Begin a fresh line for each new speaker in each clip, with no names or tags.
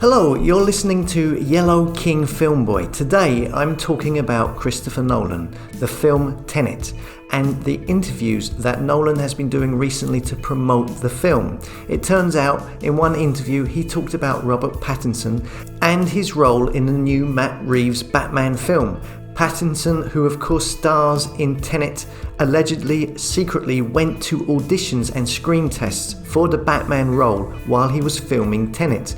Hello, you're listening to Yellow King Filmboy. Today I'm talking about Christopher Nolan, the film Tenet, and the interviews that Nolan has been doing recently to promote the film. It turns out, in one interview, he talked about Robert Pattinson and his role in the new Matt Reeves Batman film. Pattinson, who of course stars in Tenet, allegedly secretly went to auditions and screen tests for the Batman role while he was filming Tenet.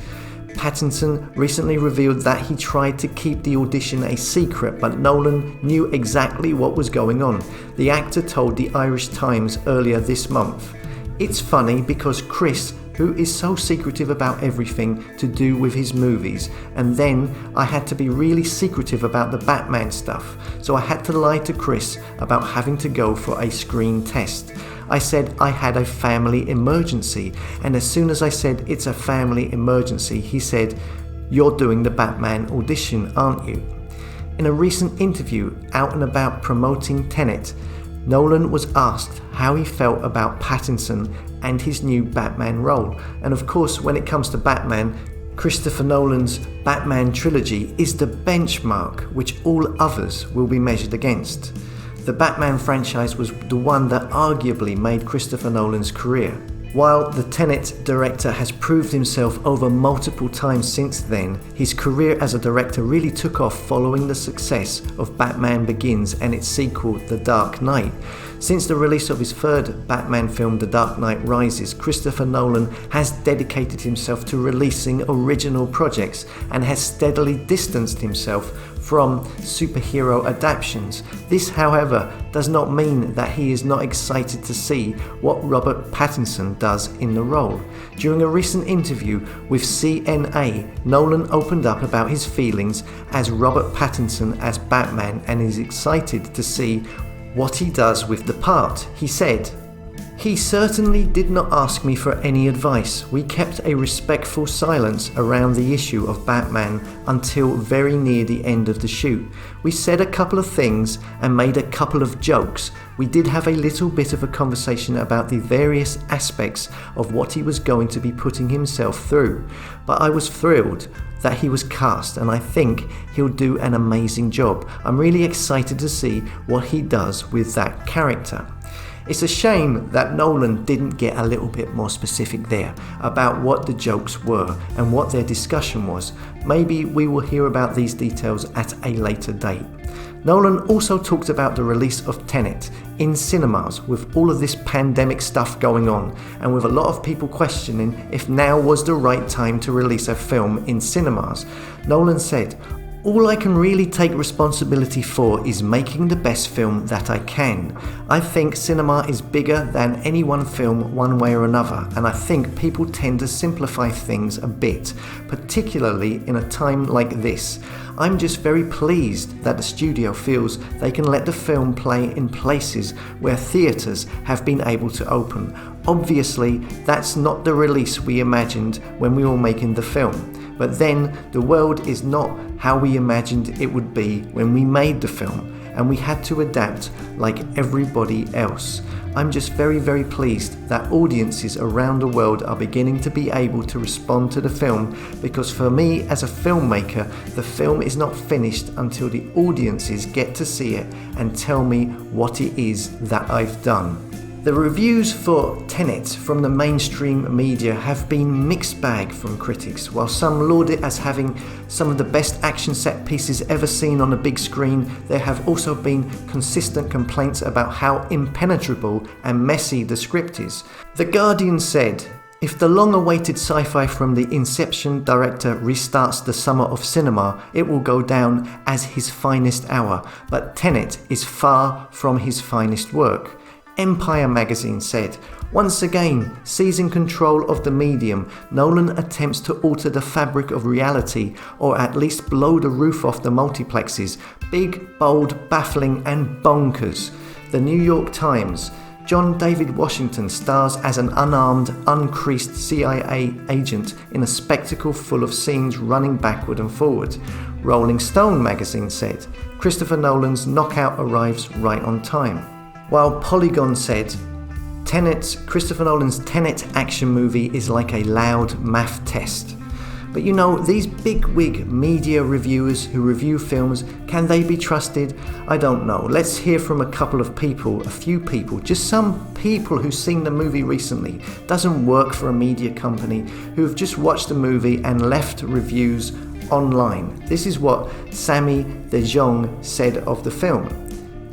Pattinson recently revealed that he tried to keep the audition a secret, but Nolan knew exactly what was going on. The actor told the Irish Times earlier this month. It's funny because Chris, who is so secretive about everything to do with his movies, and then I had to be really secretive about the Batman stuff, so I had to lie to Chris about having to go for a screen test. I said I had a family emergency, and as soon as I said it's a family emergency, he said, "You're doing the Batman audition, aren't you?" In a recent interview out and about promoting Tenet, Nolan was asked how he felt about Pattinson and his new Batman role. And of course, when it comes to Batman, Christopher Nolan's Batman trilogy is the benchmark which all others will be measured against. The Batman franchise was the one that arguably made Christopher Nolan's career. While the Tenet director has proved himself over multiple times since then, his career as a director really took off following the success of Batman Begins and its sequel, The Dark Knight. Since the release of his third Batman film, The Dark Knight Rises, Christopher Nolan has dedicated himself to releasing original projects and has steadily distanced himself from superhero adaptations. This, however, does not mean that he is not excited to see what Robert Pattinson does in the role. During a recent interview with CNA, Nolan opened up about his feelings as Robert Pattinson as Batman and is excited to see what he does with the part. He said, "He certainly did not ask me for any advice. We kept a respectful silence around the issue of Batman until very near the end of the shoot. We said a couple of things and made a couple of jokes. We did have a little bit of a conversation about the various aspects of what he was going to be putting himself through. But I was thrilled that he was cast, and I think he'll do an amazing job. I'm really excited to see what he does with that character." It's a shame that Nolan didn't get a little bit more specific there about what the jokes were and what their discussion was. Maybe we will hear about these details at a later date. Nolan also talked about the release of Tenet in cinemas with all of this pandemic stuff going on, and with a lot of people questioning if now was the right time to release a film in cinemas. Nolan said, "All I can really take responsibility for is making the best film that I can. I think cinema is bigger than any one film one way or another, and I think people tend to simplify things a bit, particularly in a time like this. I'm just very pleased that the studio feels they can let the film play in places where theatres have been able to open. Obviously, that's not the release we imagined when we were making the film. But then, the world is not how we imagined it would be when we made the film, and we had to adapt like everybody else. I'm just very, very pleased that audiences around the world are beginning to be able to respond to the film, because for me as a filmmaker, the film is not finished until the audiences get to see it and tell me what it is that I've done." The reviews for Tenet from the mainstream media have been mixed bag from critics. While some laud it as having some of the best action set pieces ever seen on a big screen, there have also been consistent complaints about how impenetrable and messy the script is. The Guardian said, "If the long-awaited sci-fi from the Inception director restarts the summer of cinema, it will go down as his finest hour, but Tenet is far from his finest work." Empire magazine said, "Once again, seizing control of the medium, Nolan attempts to alter the fabric of reality, or at least blow the roof off the multiplexes. Big, bold, baffling and bonkers." The New York Times, John David Washington stars as an unarmed, uncreased CIA agent in a spectacle full of scenes running backward and forward. Rolling Stone magazine said, "Christopher Nolan's knockout arrives right on time." While Polygon said, Christopher Nolan's Tenet action movie is like a loud math test. But you know, these bigwig media reviewers who review films, can they be trusted? I don't know. Let's hear from a couple of people, a few people, just some people who've seen the movie recently, doesn't work for a media company, who've just watched the movie and left reviews online. This is what Sammy De Jong said of the film.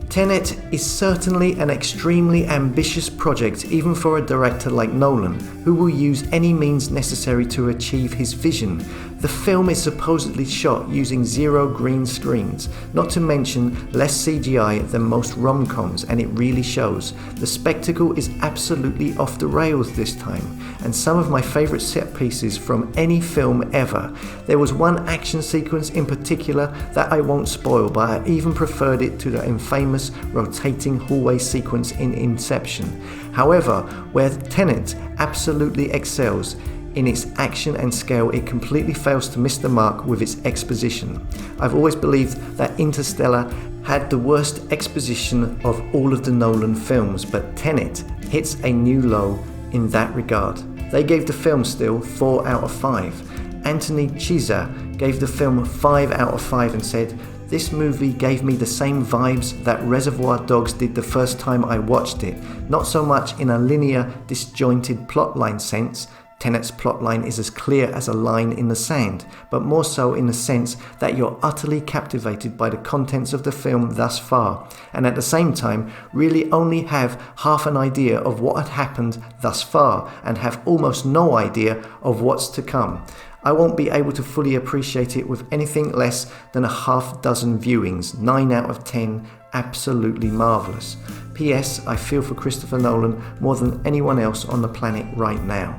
Tenet is certainly an extremely ambitious project, even for a director like Nolan, who will use any means necessary to achieve his vision. The film is supposedly shot using 0 green screens, not to mention less CGI than most rom-coms, and it really shows. The spectacle is absolutely off the rails this time, and some of my favourite set pieces from any film ever. There was one action sequence in particular that I won't spoil, but I even preferred it to the infamous rotating hallway sequence in Inception. However, where Tenet absolutely excels in its action and scale, it completely fails to miss the mark with its exposition. I've always believed that Interstellar had the worst exposition of all of the Nolan films, but Tenet hits a new low in that regard. They gave the film still 4 out of 5. Anthony Chiza gave the film 5 out of 5 and said, "This movie gave me the same vibes that Reservoir Dogs did the first time I watched it, not so much in a linear, disjointed plotline sense. Tenet's plotline is as clear as a line in the sand, but more so in the sense that you're utterly captivated by the contents of the film thus far, and at the same time really only have half an idea of what had happened thus far, and have almost no idea of what's to come. I won't be able to fully appreciate it with anything less than a half dozen viewings. 9 out of 10, absolutely marvellous. P.S. I feel for Christopher Nolan more than anyone else on the planet right now."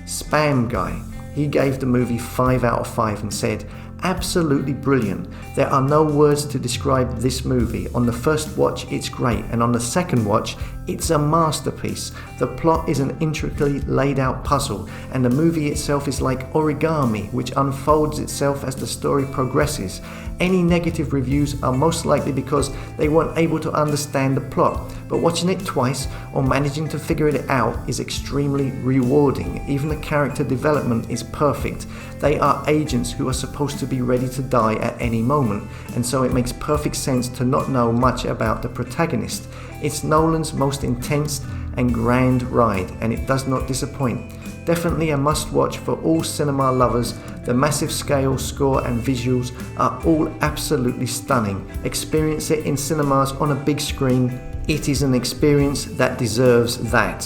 Spam Guy, he gave the movie 5 out of 5 and said, "Absolutely brilliant. There are no words to describe this movie. On the first watch it's great, and on the second watch it's a masterpiece. The plot is an intricately laid out puzzle, and the movie itself is like origami, which unfolds itself as the story progresses. Any negative reviews are most likely because they weren't able to understand the plot, but watching it twice or managing to figure it out is extremely rewarding. Even the character development is perfect. They are agents who are supposed to be ready to die at any moment, and so it makes perfect sense to not know much about the protagonist. It's Nolan's most intense and grand ride, and it does not disappoint. Definitely a must-watch for all cinema lovers. The massive scale, score and visuals are all absolutely stunning. Experience it in cinemas on a big screen. It is an experience that deserves that."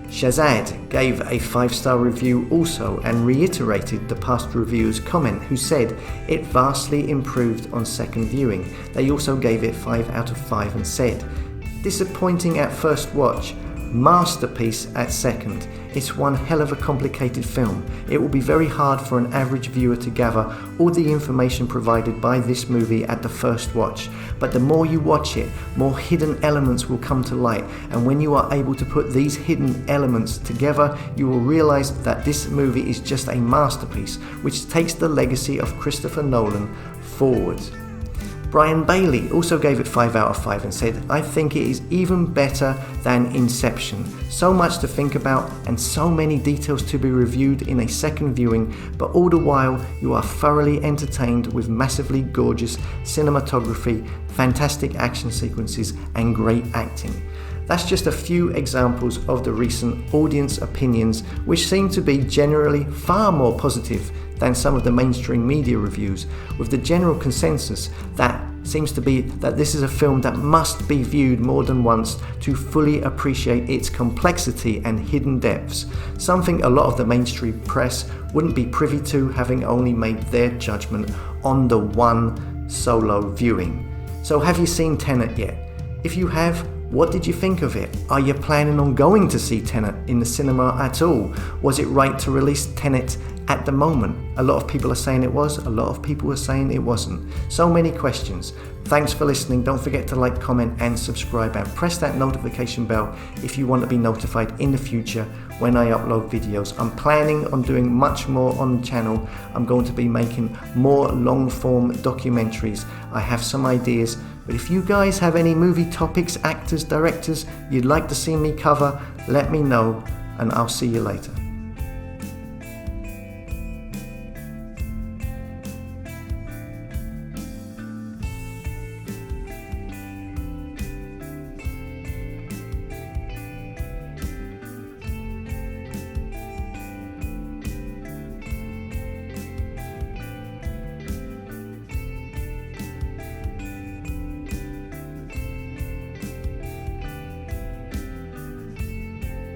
Shazad gave a 5-star review also and reiterated the past reviewer's comment, who said it vastly improved on second viewing. They also gave it 5 out of 5 and said, "Disappointing at first watch, masterpiece at second. It's one hell of a complicated film. It will be very hard for an average viewer to gather all the information provided by this movie at the first watch. But the more you watch it, more hidden elements will come to light, and when you are able to put these hidden elements together, you will realize that this movie is just a masterpiece, which takes the legacy of Christopher Nolan forward." Brian Bailey also gave it 5 out of 5 and said, "I think it is even better than Inception. So much to think about and so many details to be reviewed in a second viewing, but all the while you are thoroughly entertained with massively gorgeous cinematography, fantastic action sequences and great acting." That's just a few examples of the recent audience opinions, which seem to be generally far more positive than some of the mainstream media reviews, with the general consensus that seems to be that this is a film that must be viewed more than once to fully appreciate its complexity and hidden depths, something a lot of the mainstream press wouldn't be privy to, having only made their judgment on the one solo viewing. So have you seen Tenet yet? If you have, what did you think of it? Are you planning on going to see Tenet in the cinema at all? Was it right to release Tenet at the moment? A lot of people are saying it was, a lot of people are saying it wasn't. So many questions. Thanks for listening. Don't forget to like, comment and subscribe, and press that notification bell if you want to be notified in the future when I upload videos. I'm planning on doing much more on the channel. I'm going to be making more long form documentaries. I have some ideas, but if you guys have any movie topics, actors, directors you'd like to see me cover, let me know, and I'll see you later.